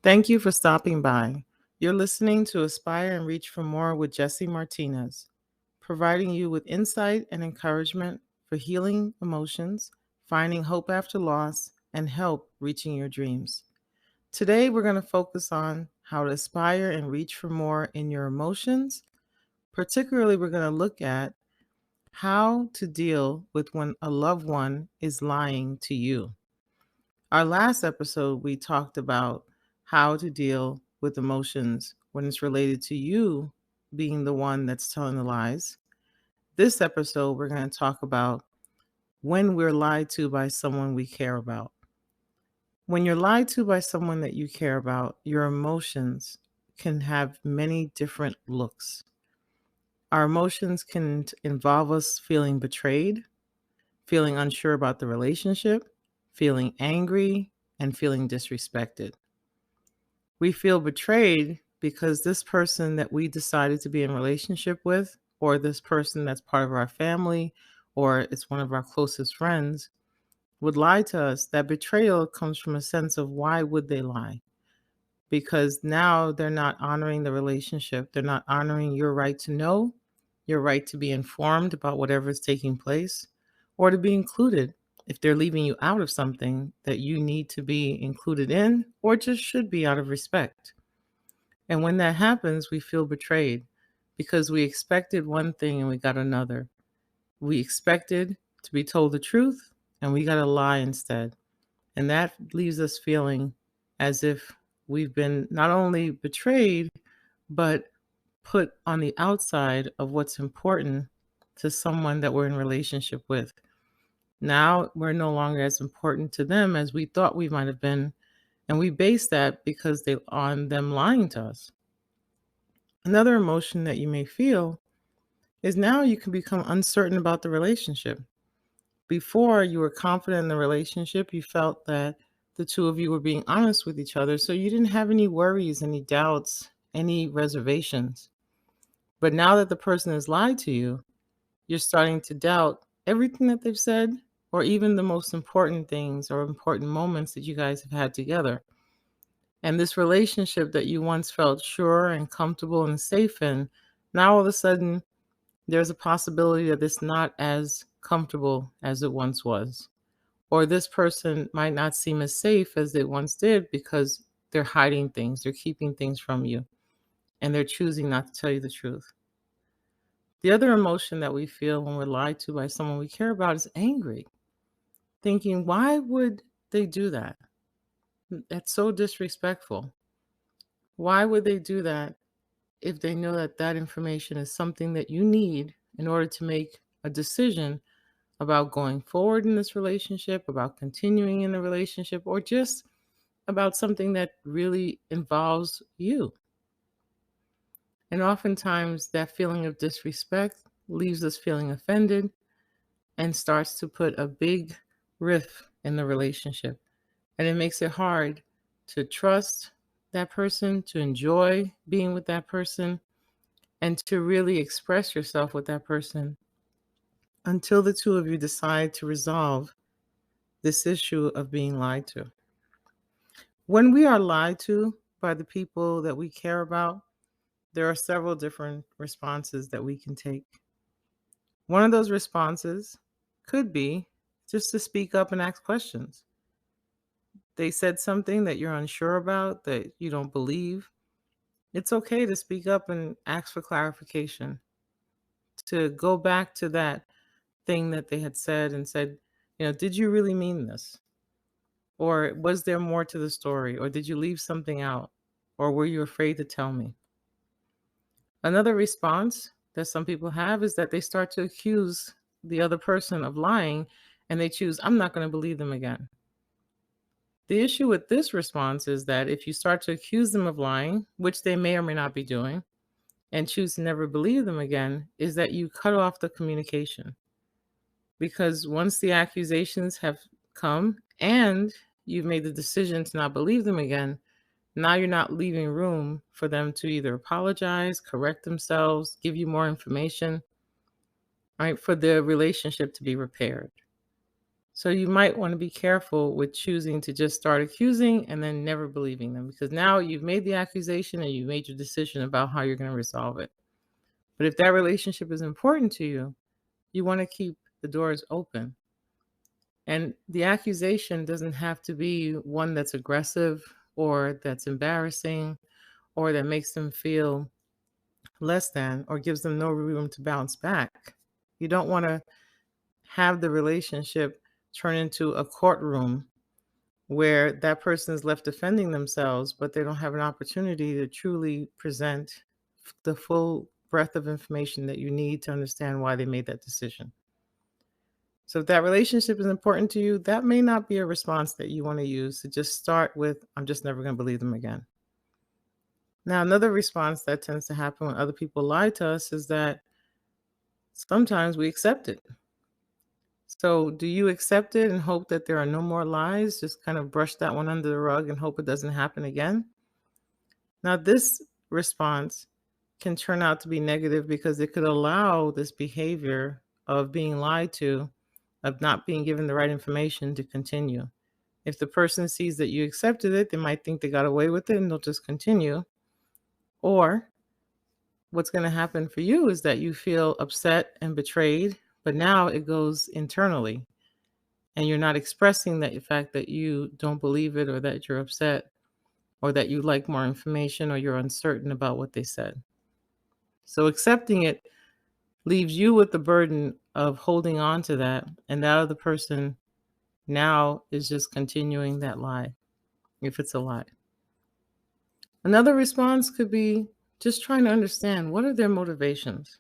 Thank you for stopping by. You're listening to Aspire and Reach for More with Gessy Martinez, providing you with insight and encouragement for healing emotions, finding hope after loss, and help reaching your dreams. Today, we're going to focus on how to aspire and reach for more in your emotions. Particularly, we're going to look at how to deal with when a loved one is lying to you. Our last episode, we talked about how to deal with emotions when it's related to you being the one that's telling the lies. This episode, we're going to talk about when we're lied to by someone we care about. When you're lied to by someone that you care about, your emotions can have many different looks. Our emotions can involve us feeling betrayed, feeling unsure about the relationship, feeling angry, and feeling disrespected. We feel betrayed because this person that we decided to be in relationship with, or this person that's part of our family, or it's one of our closest friends, would lie to us. That betrayal comes from a sense of why would they lie? Because now they're not honoring the relationship. They're not honoring your right to know, your right to be informed about whatever is taking place, or to be included if they're leaving you out of something that you need to be included in, or just should be out of respect. And when that happens, we feel betrayed because we expected one thing and we got another. We expected to be told the truth and we got a lie instead. And that leaves us feeling as if we've been not only betrayed, but put on the outside of what's important to someone that we're in relationship with. Now we're no longer as important to them as we thought we might have been. And we base that because they on them lying to us. Another emotion that you may feel is now you can become uncertain about the relationship. Before you were confident in the relationship, you felt that the two of you were being honest with each other, so you didn't have any worries, any doubts, any reservations. But now that the person has lied to you, you're starting to doubt everything that they've said, or even the most important things or important moments that you guys have had together. And this relationship that you once felt sure and comfortable and safe in, now all of a sudden there's a possibility that it's not as comfortable as it once was. Or this person might not seem as safe as they once did because they're hiding things, they're keeping things from you, and they're choosing not to tell you the truth. The other emotion that we feel when we're lied to by someone we care about is angry, thinking, why would they do that? That's so disrespectful. Why would they do that if they know that that information is something that you need in order to make a decision about going forward in this relationship, about continuing in the relationship, or just about something that really involves you? And oftentimes that feeling of disrespect leaves us feeling offended and starts to put a big rift in the relationship. And it makes it hard to trust that person, to enjoy being with that person, and to really express yourself with that person until the two of you decide to resolve this issue of being lied to. When we are lied to by the people that we care about, there are several different responses that we can take. One of those responses could be just to speak up and ask questions. They said something that you're unsure about, that you don't believe. It's okay to speak up and ask for clarification, to go back to that thing that they had said and said, did you really mean this? Or was there more to the story? Or did you leave something out? Or were you afraid to tell me? Another response that some people have is that they start to accuse the other person of lying and they choose, I'm not going to believe them again. The issue with this response is that if you start to accuse them of lying, which they may or may not be doing, and choose to never believe them again, is that you cut off the communication. Because once the accusations have come and you've made the decision to not believe them again, now you're not leaving room for them to either apologize, correct themselves, give you more information, right, for the relationship to be repaired. So you might want to be careful with choosing to just start accusing and then never believing them, because now you've made the accusation and you've made your decision about how you're going to resolve it. But if that relationship is important to you, you want to keep the doors open. And the accusation doesn't have to be one that's aggressive or that's embarrassing or that makes them feel less than or gives them no room to bounce back. You don't want to have the relationship turn into a courtroom where that person is left defending themselves, but they don't have an opportunity to truly present the full breadth of information that you need to understand why they made that decision. So if that relationship is important to you, that may not be a response that you want to use to just start with, I'm just never going to believe them again. Now, another response that tends to happen when other people lie to us is that sometimes we accept it. So do you accept it and hope that there are no more lies? Just kind of brush that one under the rug and hope it doesn't happen again? Now, this response can turn out to be negative because it could allow this behavior of being lied to, of not being given the right information, to continue. If the person sees that you accepted it, they might think they got away with it and they'll just continue. Or what's going to happen for you is that you feel upset and betrayed, but now it goes internally and you're not expressing that fact that you don't believe it or that you're upset or that you like more information or you're uncertain about what they said. So accepting it leaves you with the burden of holding on to that, and that other person now is just continuing that lie, if it's a lie. Another response could be just trying to understand, what are their motivations?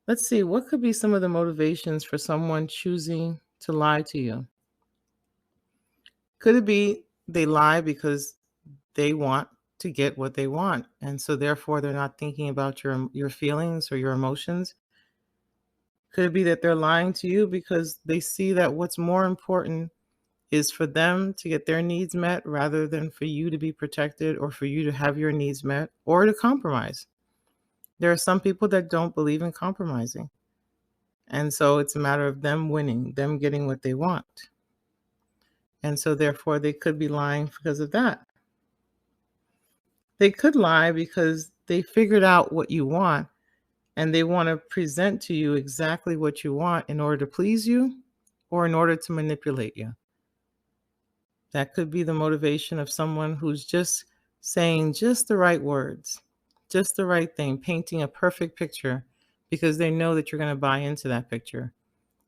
Let's see, what could be some of the motivations for someone choosing to lie to you? Could it be they lie because they want to get what they want, and so therefore they're not thinking about your feelings or your emotions? Could it be that they're lying to you because they see that what's more important is for them to get their needs met rather than for you to be protected or for you to have your needs met or to compromise? There are some people that don't believe in compromising. And so it's a matter of them winning, them getting what they want. And so therefore they could be lying because of that. They could lie because they figured out what you want and they want to present to you exactly what you want in order to please you or in order to manipulate you. That could be the motivation of someone who's just saying just the right words, just the right thing, painting a perfect picture because they know that you're going to buy into that picture.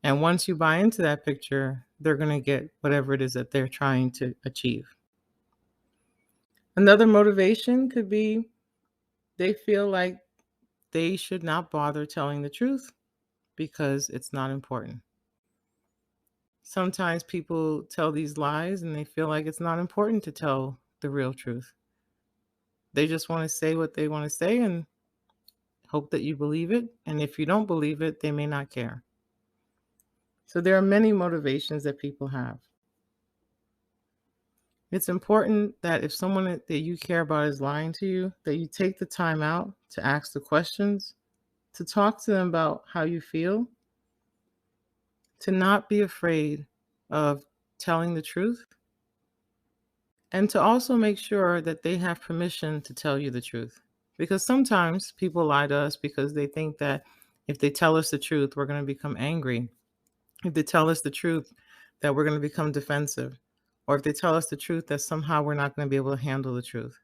And once you buy into that picture, they're going to get whatever it is that they're trying to achieve. Another motivation could be they feel like they should not bother telling the truth because it's not important. Sometimes people tell these lies and they feel like it's not important to tell the real truth. They just want to say what they want to say and hope that you believe it. And if you don't believe it, they may not care. So there are many motivations that people have. It's important that if someone that you care about is lying to you, that you take the time out to ask the questions, to talk to them about how you feel, to not be afraid of telling the truth, and to also make sure that they have permission to tell you the truth. Because sometimes people lie to us because they think that if they tell us the truth, we're going to become angry. If they tell us the truth, that we're going to become defensive. Or if they tell us the truth, that somehow we're not going to be able to handle the truth.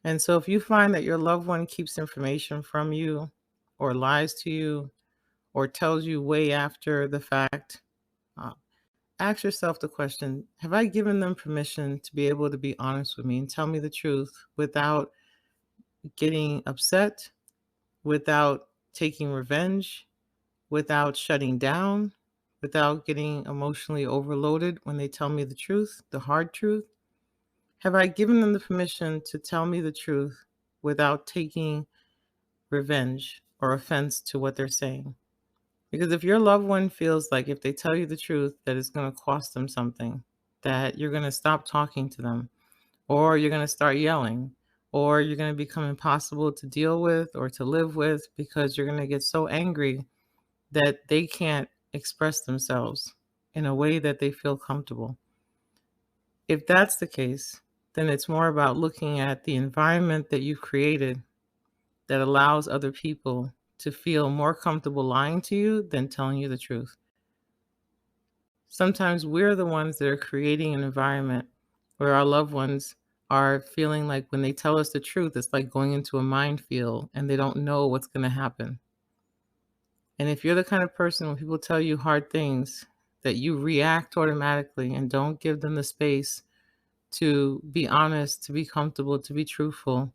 And so if you find that your loved one keeps information from you or lies to you or tells you way after the fact, uh, ask yourself the question, have I given them permission to be able to be honest with me and tell me the truth without getting upset, without taking revenge, without shutting down, without getting emotionally overloaded when they tell me the truth, the hard truth? Have I given them the permission to tell me the truth without taking revenge or offense to what they're saying? Because if your loved one feels like if they tell you the truth, that it's going to cost them something, that you're going to stop talking to them, or you're going to start yelling, or you're going to become impossible to deal with or to live with because you're going to get so angry that they can't express themselves in a way that they feel comfortable. If that's the case, then it's more about looking at the environment that you've created that allows other people to feel more comfortable lying to you than telling you the truth. Sometimes we're the ones that are creating an environment where our loved ones are feeling like when they tell us the truth, it's like going into a minefield and they don't know what's going to happen. And if you're the kind of person when people tell you hard things that you react automatically and don't give them the space to be honest, to be comfortable, to be truthful,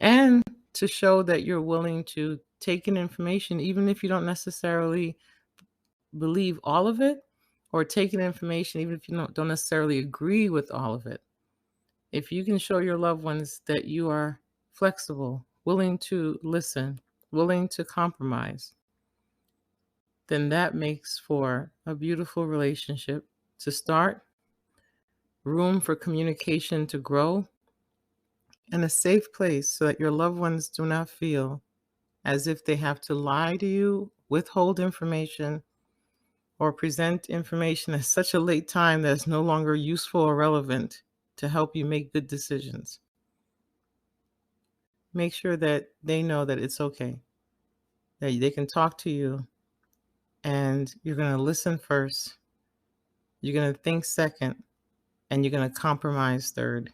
and to show that you're willing to take in information, even if you don't necessarily believe all of it, or take in information, even if you don't necessarily agree with all of it. If you can show your loved ones that you are flexible, willing to listen, willing to compromise, then that makes for a beautiful relationship to start, room for communication to grow, and a safe place so that your loved ones do not feel as if they have to lie to you, withhold information, or present information at such a late time that is no longer useful or relevant to help you make good decisions. Make sure that they know that it's okay, that they can talk to you, and you're going to listen first, you're going to think second, and you're going to compromise third.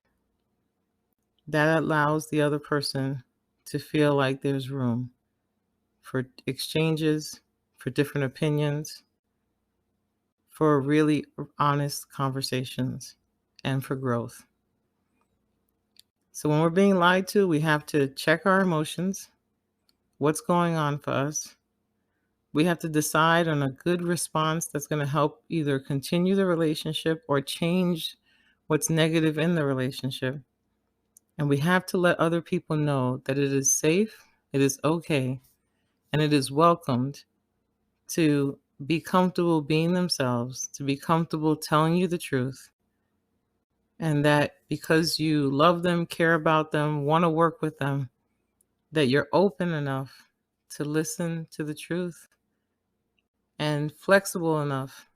That allows the other person to feel like there's room for exchanges, for different opinions, for really honest conversations, and for growth. So when we're being lied to, we have to check our emotions, what's going on for us. We have to decide on a good response that's going to help either continue the relationship or change what's negative in the relationship. And we have to let other people know that it is safe, it is okay, and it is welcomed to be comfortable being themselves, to be comfortable telling you the truth. And that because you love them, care about them, want to work with them, that you're open enough to listen to the truth and flexible enough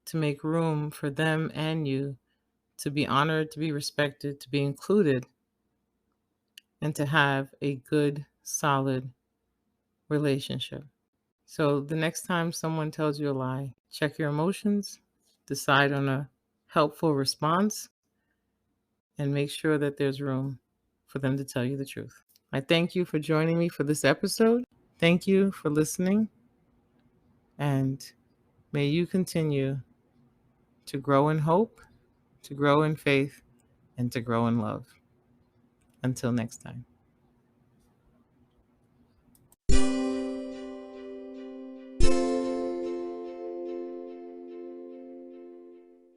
to make room for them and you to be honored, to be respected, to be included, and to have a good, solid relationship. So the next time someone tells you a lie, check your emotions, decide on a helpful response, and make sure that there's room for them to tell you the truth. I thank you for joining me for this episode. Thank you for listening, and may you continue to grow in hope, to grow in faith, and to grow in love. Until next time.